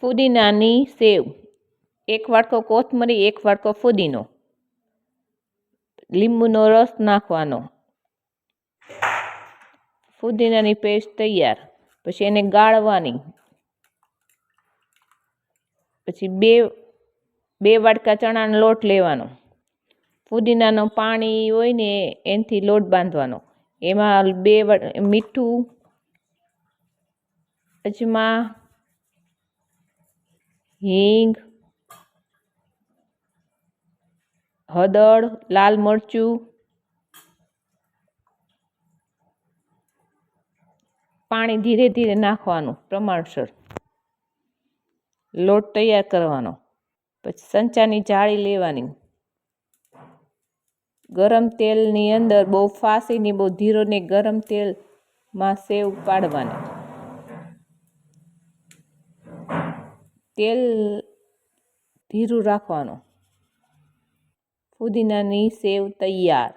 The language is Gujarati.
ફુદીનાની સેવ, 1 વાટકો કોથમરી, 1 વાટકો ફુદીનો, લીંબુનો રસ નાખવાનો, ફુદીનાની પેસ્ટ તૈયાર. પછી એને ગાળવાની. પછી બે વાટકા ચણાનો લોટ લેવાનો, ફુદીનાનો પાણી હોય ને એનાથી લોટ બાંધવાનો, એમાં મીઠું, અજમા, હિંગ, હળદર, લાલ મરચું, પાણી ધીરે ધીરે નાખવાનું પ્રમાણસર. લોટ તૈયાર કરવાનો. પછી સંચાની જાળી લેવાની, ગરમ તેલની અંદર બહુ ફાસીને બહુ ધીરો ને ગરમ તેલમાં સેવ પાડવાની. તેલ ધીરું રાખવાનું. ફુદીનાની સેવ તૈયાર.